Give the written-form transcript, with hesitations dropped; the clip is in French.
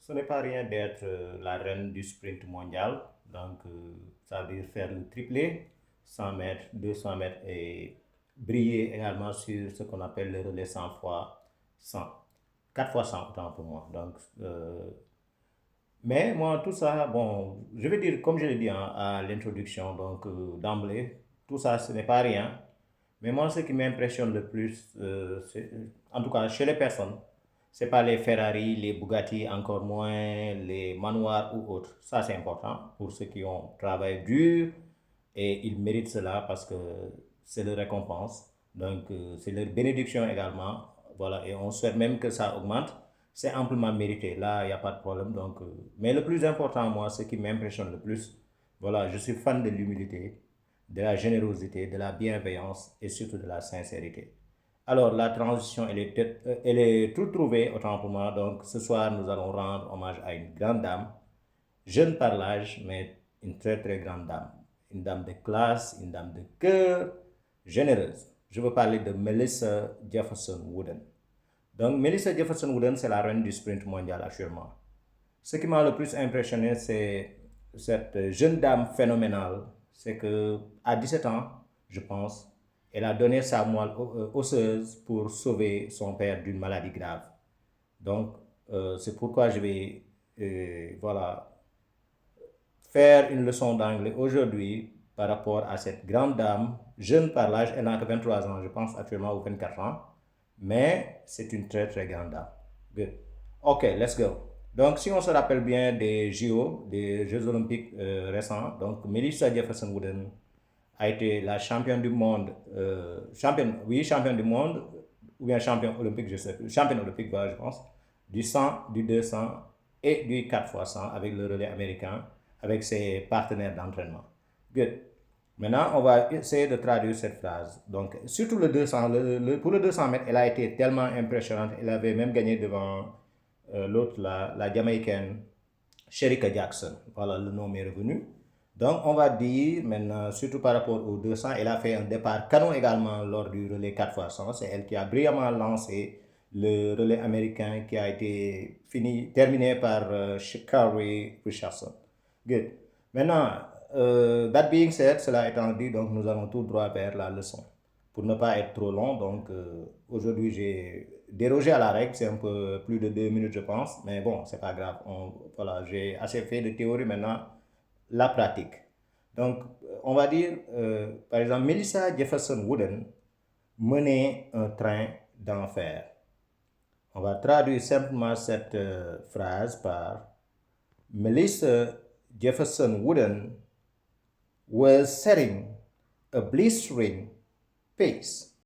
ce n'est pas rien d'être la reine du sprint mondial. Donc, ça veut dire faire le triplé, 100 mètres, 200 mètres et briller également sur ce qu'on appelle le relais 100 fois 100. 4 fois 100, autant pour moi. Donc, mais moi, tout ça, bon, je vais dire, comme je l'ai dit hein, à l'introduction, donc d'emblée, tout ça, ce n'est pas rien. Mais moi, ce qui m'impressionne le plus, en tout cas chez les personnes, c'est pas les Ferrari, les Bugatti, encore moins les manoirs ou autres. Ça, c'est important pour ceux qui ont travaillé dur et ils méritent cela parce que c'est leur récompense. Donc, c'est leur bénédiction également. Voilà, et on souhaite même que ça augmente. C'est amplement mérité. Là, il n'y a pas de problème. Donc, mais le plus important, moi, ce qui m'impressionne le plus, voilà, je suis fan de l'humilité, de la générosité, de la bienveillance et surtout de la sincérité. Alors, la transition, elle est toute trouvée, autant pour moi. Donc, ce soir, nous allons rendre hommage à une grande dame, jeune par l'âge, mais une très très grande dame. Une dame de classe, une dame de cœur, généreuse. Je veux parler de Melissa Jefferson Wooden. Donc, Melissa Jefferson Wooden, c'est la reine du sprint mondial actuellement. Ce qui m'a le plus impressionné, c'est cette jeune dame phénoménale. C'est que à 17 ans, je pense, elle a donné sa moelle osseuse pour sauver son père d'une maladie grave. Donc, c'est pourquoi je vais voilà, faire une leçon d'anglais aujourd'hui par rapport à cette grande dame, jeune par l'âge, elle n'a que 23 ans, je pense actuellement, ou 24 ans, mais c'est une très très grande dame. Good. Ok, let's go. Donc, si on se rappelle bien des JO, des Jeux Olympiques récents, donc Melissa Jefferson Wooden a été la championne du monde, championne, oui, championne du monde, ou bien championne olympique, je sais plus, championne olympique, voilà, je pense, du 100, du 200 et du 4 fois 100 avec le relais américain, avec ses partenaires d'entraînement. Good. Maintenant, on va essayer de traduire cette phrase. Donc, surtout le 200, pour le 200 mètres, elle a été tellement impressionnante. Elle avait même gagné devant l'autre, la Jamaïcaine, Sherika Jackson. Voilà, le nom est revenu. Donc, on va dire maintenant, surtout par rapport aux 200, elle a fait un départ canon également lors du relais 4 fois 100. C'est elle qui a brillamment lancé le relais américain qui a été terminé par Sha'Carri Richardson. Good. Maintenant, that being said, cela étant dit, donc nous allons tout droit vers la leçon. Pour ne pas être trop long, donc aujourd'hui j'ai dérogé à la règle, c'est un peu plus de 2 minutes je pense, mais bon, c'est pas grave. Voilà, j'ai assez fait de théorie maintenant, la pratique. Donc, on va dire, par exemple, Melissa Jefferson Wooden menait un train d'enfer. On va traduire simplement cette phrase par Melissa Jefferson Wooden was setting a blistering pace